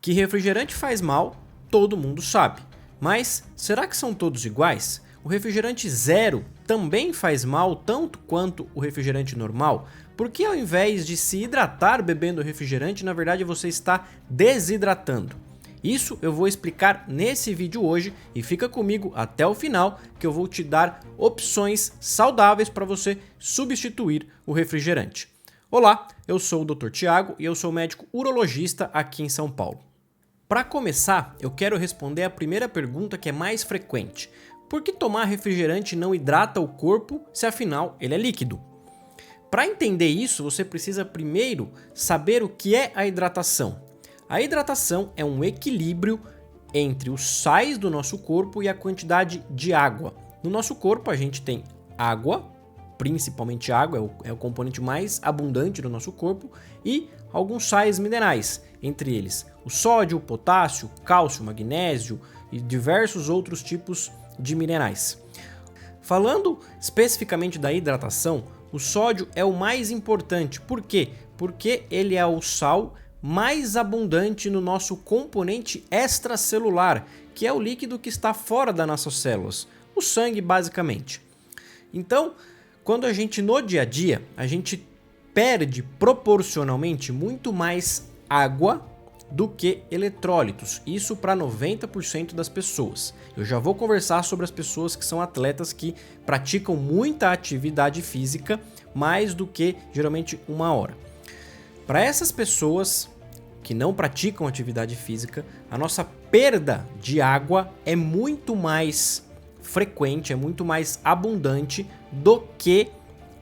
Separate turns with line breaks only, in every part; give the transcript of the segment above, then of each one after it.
Que refrigerante faz mal, todo mundo sabe. Mas será que são todos iguais? O refrigerante zero também faz mal tanto quanto o refrigerante normal? Porque ao invés de se hidratar bebendo refrigerante, na verdade você está desidratando? Isso eu vou explicar nesse vídeo hoje e fica comigo até o final que eu vou te dar opções saudáveis para você substituir o refrigerante. Olá, eu sou o Dr. Tiago e eu sou médico urologista aqui em São Paulo. Para começar, eu quero responder a primeira pergunta que é mais frequente. Por que tomar refrigerante não hidrata o corpo se afinal ele é líquido? Para entender isso, você precisa primeiro saber o que é a hidratação. A hidratação é um equilíbrio entre os sais do nosso corpo e a quantidade de água. No nosso corpo a gente tem água, principalmente água, é o componente mais abundante do nosso corpo, e alguns sais minerais, entre eles o sódio, o potássio, cálcio, magnésio e diversos outros tipos de minerais. Falando especificamente da hidratação, o sódio é o mais importante. Por quê? Porque ele é o sal mais abundante no nosso componente extracelular, que é o líquido que está fora das nossas células, o sangue basicamente. Então, quando a gente no dia a dia, a gente perde proporcionalmente muito mais água do que eletrólitos, isso para 90% das pessoas. Eu já vou conversar sobre as pessoas que são atletas que praticam muita atividade física, mais do que geralmente 1 hora. Para essas pessoas que não praticam atividade física, a nossa perda de água é muito mais frequente, é muito mais abundante do que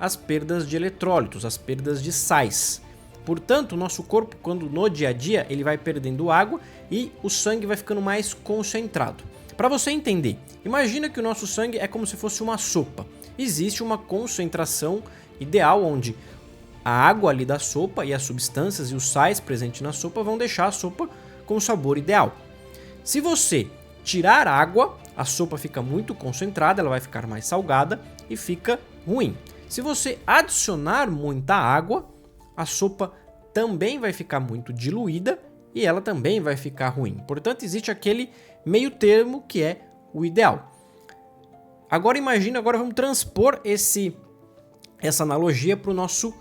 as perdas de eletrólitos, as perdas de sais. Portanto, o nosso corpo, quando no dia a dia, ele vai perdendo água e o sangue vai ficando mais concentrado. Para você entender, imagina que o nosso sangue é como se fosse uma sopa. Existe uma concentração ideal onde a água ali da sopa e as substâncias e os sais presentes na sopa vão deixar a sopa com o sabor ideal. Se você tirar água, a sopa fica muito concentrada, ela vai ficar mais salgada e fica ruim. Se você adicionar muita água, a sopa também vai ficar muito diluída e ela também vai ficar ruim. Portanto, existe aquele meio termo que é o ideal. Agora vamos transpor essa analogia para o nosso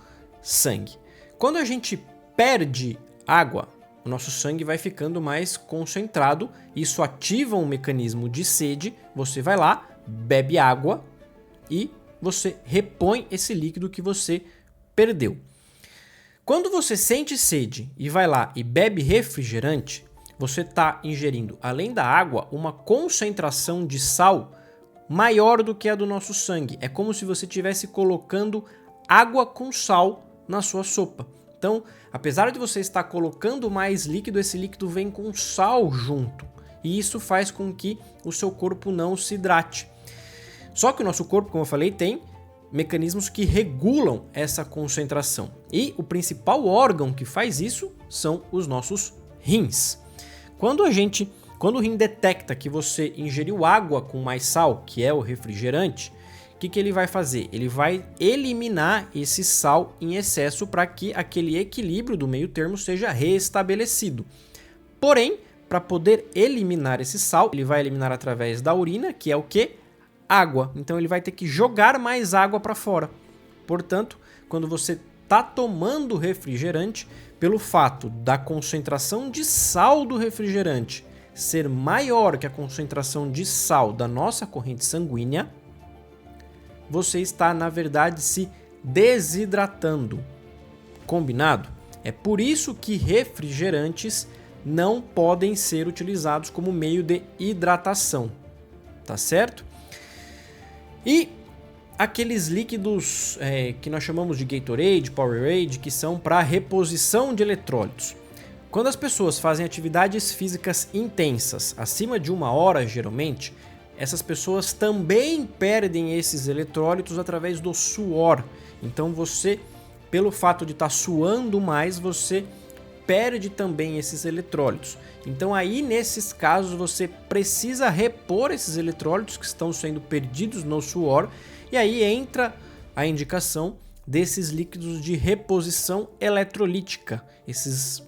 sangue. Quando a gente perde água, o nosso sangue vai ficando mais concentrado, isso ativa um mecanismo de sede, você vai lá, bebe água e você repõe esse líquido que você perdeu. Quando você sente sede e vai lá e bebe refrigerante, você está ingerindo, além da água, uma concentração de sal maior do que a do nosso sangue. É como se você estivesse colocando água com sal na sua sopa. Então, apesar de você estar colocando mais líquido, esse líquido vem com sal junto. E isso faz com que o seu corpo não se hidrate. Só que o nosso corpo, como eu falei, tem mecanismos que regulam essa concentração. E o principal órgão que faz isso são os nossos rins. Quando o rim detecta que você ingeriu água com mais sal, que é o refrigerante, o que ele vai fazer? Ele vai eliminar esse sal em excesso para que aquele equilíbrio do meio termo seja restabelecido. Porém, para poder eliminar esse sal, ele vai eliminar através da urina, que é o quê? Água. Então ele vai ter que jogar mais água para fora. Portanto, quando você está tomando refrigerante, pelo fato da concentração de sal do refrigerante ser maior que a concentração de sal da nossa corrente sanguínea, você está, na verdade, se desidratando. Combinado? É por isso que refrigerantes não podem ser utilizados como meio de hidratação. Tá certo? E aqueles líquidos que nós chamamos de Gatorade, Powerade, que são para reposição de eletrólitos. Quando as pessoas fazem atividades físicas intensas, acima de 1 hora geralmente, essas pessoas também perdem esses eletrólitos através do suor. Então você, pelo fato de estar suando mais, você perde também esses eletrólitos. Então aí nesses casos você precisa repor esses eletrólitos que estão sendo perdidos no suor, e aí entra a indicação desses líquidos de reposição eletrolítica, esses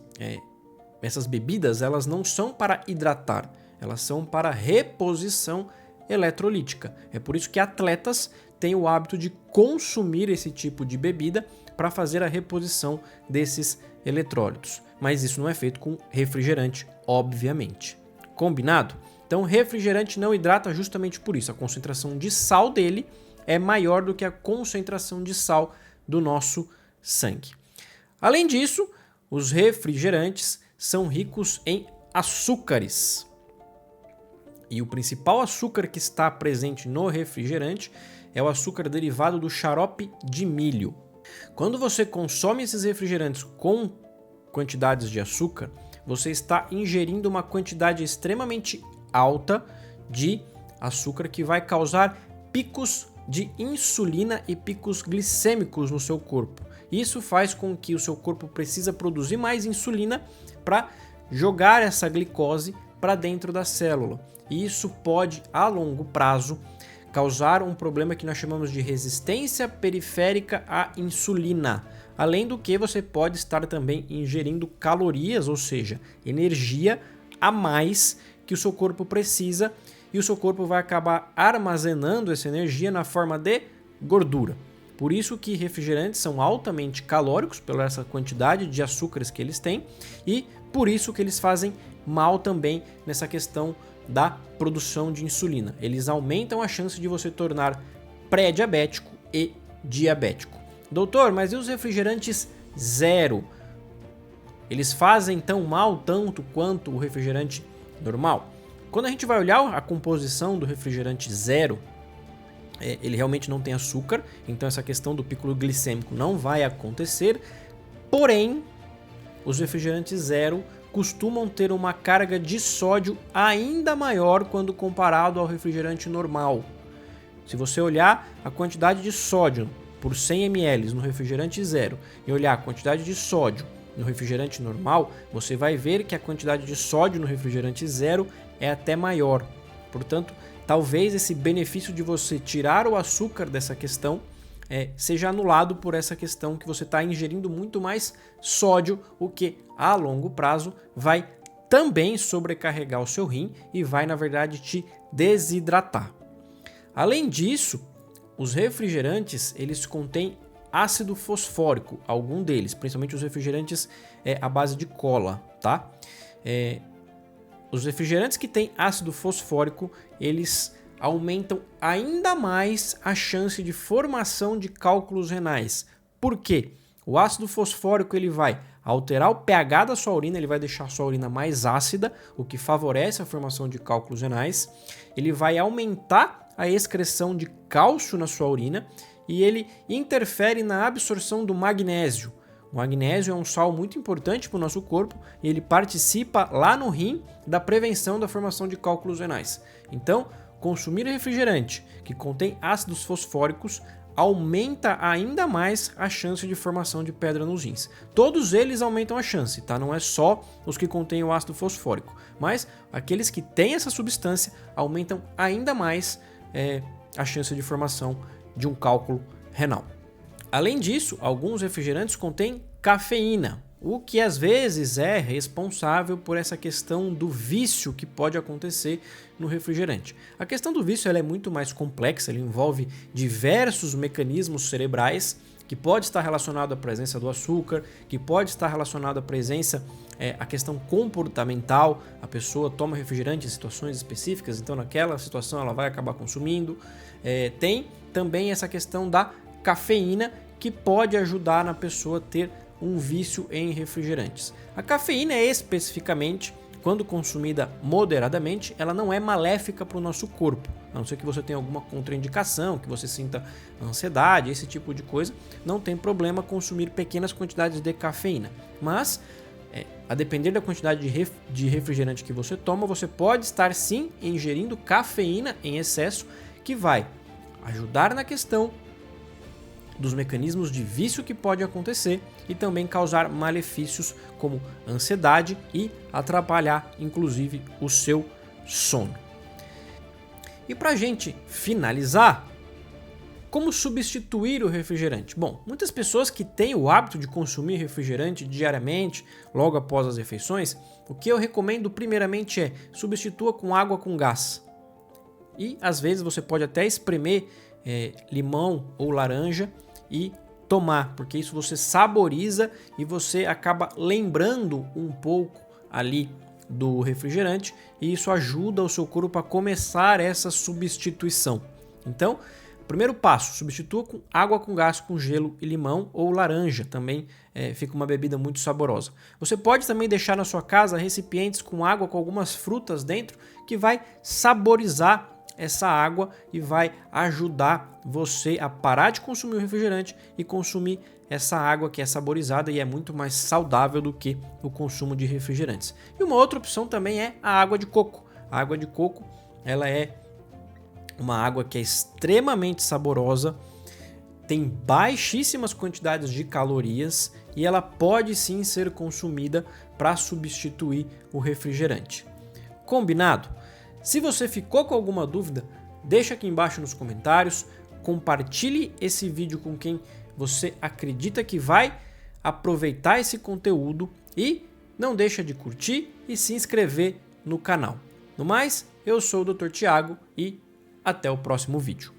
essas bebidas elas não são para hidratar, elas são para reposição eletrolítica. É por isso que atletas têm o hábito de consumir esse tipo de bebida para fazer a reposição desses eletrólitos. Mas isso não é feito com refrigerante, obviamente. Combinado? Então, refrigerante não hidrata justamente por isso. A concentração de sal dele é maior do que a concentração de sal do nosso sangue. Além disso, os refrigerantes são ricos em açúcares. E o principal açúcar que está presente no refrigerante é o açúcar derivado do xarope de milho. Quando você consome esses refrigerantes com quantidades de açúcar, você está ingerindo uma quantidade extremamente alta de açúcar que vai causar picos de insulina e picos glicêmicos no seu corpo. Isso faz com que o seu corpo precisa produzir mais insulina para jogar essa glicose para dentro da célula. E isso pode, a longo prazo, causar um problema que nós chamamos de resistência periférica à insulina. Além do que você pode estar também ingerindo calorias, ou seja, energia a mais que o seu corpo precisa, e o seu corpo vai acabar armazenando essa energia na forma de gordura. Por isso que refrigerantes são altamente calóricos, pela essa quantidade de açúcares que eles têm, e por isso que eles fazem mal também nessa questão da produção de insulina. Eles aumentam a chance de você tornar pré-diabético e diabético. Doutor, mas e os refrigerantes zero? Eles fazem tão mal tanto quanto o refrigerante normal? Quando a gente vai olhar a composição do refrigerante zero, ele realmente não tem açúcar, então essa questão do pico glicêmico não vai acontecer. Porém, os refrigerantes zero costumam ter uma carga de sódio ainda maior quando comparado ao refrigerante normal. Se você olhar a quantidade de sódio por 100 ml no refrigerante zero e olhar a quantidade de sódio no refrigerante normal, você vai ver que a quantidade de sódio no refrigerante zero é até maior. Portanto, talvez esse benefício de você tirar o açúcar dessa questão seja anulado por essa questão que você está ingerindo muito mais sódio, o que a longo prazo vai também sobrecarregar o seu rim e vai, na verdade, te desidratar. Além disso, os refrigerantes eles contêm ácido fosfórico, algum deles, principalmente os refrigerantes à base de cola, tá? Os refrigerantes que têm ácido fosfórico, eles aumentam ainda mais a chance de formação de cálculos renais. Por quê? O ácido fosfórico ele vai alterar o pH da sua urina, ele vai deixar a sua urina mais ácida, o que favorece a formação de cálculos renais. Ele vai aumentar a excreção de cálcio na sua urina e ele interfere na absorção do magnésio. O magnésio é um sal muito importante para o nosso corpo e ele participa lá no rim da prevenção da formação de cálculos renais. Então, consumir refrigerante que contém ácidos fosfóricos aumenta ainda mais a chance de formação de pedra nos rins. Todos eles aumentam a chance, tá? Não é só os que contêm o ácido fosfórico, mas aqueles que têm essa substância aumentam ainda mais a chance de formação de um cálculo renal. Além disso, alguns refrigerantes contêm cafeína, o que às vezes é responsável por essa questão do vício que pode acontecer no refrigerante. A questão do vício ela é muito mais complexa, ela envolve diversos mecanismos cerebrais que pode estar relacionado à presença do açúcar, que pode estar relacionado à presença, à questão comportamental, a pessoa toma refrigerante em situações específicas, então naquela situação ela vai acabar consumindo. Tem também essa questão da cafeína que pode ajudar na pessoa a ter um vício em refrigerantes. A cafeína especificamente, quando consumida moderadamente, ela não é maléfica para o nosso corpo, a não ser que você tenha alguma contraindicação, que você sinta ansiedade, esse tipo de coisa, não tem problema consumir pequenas quantidades de cafeína, mas a depender da quantidade de refrigerante que você toma, você pode estar sim ingerindo cafeína em excesso, que vai ajudar na questão dos mecanismos de vício que pode acontecer e também causar malefícios como ansiedade e atrapalhar inclusive o seu sono. E para a gente finalizar, Como substituir o refrigerante? Bom, muitas pessoas que têm o hábito de consumir refrigerante diariamente, logo após as refeições, o que eu recomendo primeiramente é substitua com água com gás. E às vezes você pode até espremer limão ou laranja e tomar, porque isso você saboriza e você acaba lembrando um pouco ali do refrigerante e isso ajuda o seu corpo a começar essa substituição. Então, primeiro passo, substitua com água com gás, com gelo e limão ou laranja, também fica uma bebida muito saborosa. Você pode também deixar na sua casa recipientes com água com algumas frutas dentro que vai saborizar essa água e vai ajudar você a parar de consumir o refrigerante e consumir essa água que é saborizada e é muito mais saudável do que o consumo de refrigerantes. E uma outra opção também é a água de coco. A água de coco, ela é uma água que é extremamente saborosa, tem baixíssimas quantidades de calorias e ela pode sim ser consumida para substituir o refrigerante. Combinado? Se você ficou com alguma dúvida, deixa aqui embaixo nos comentários, compartilhe esse vídeo com quem você acredita que vai aproveitar esse conteúdo e não deixa de curtir e se inscrever no canal. No mais, eu sou o Dr. Tiago e até o próximo vídeo.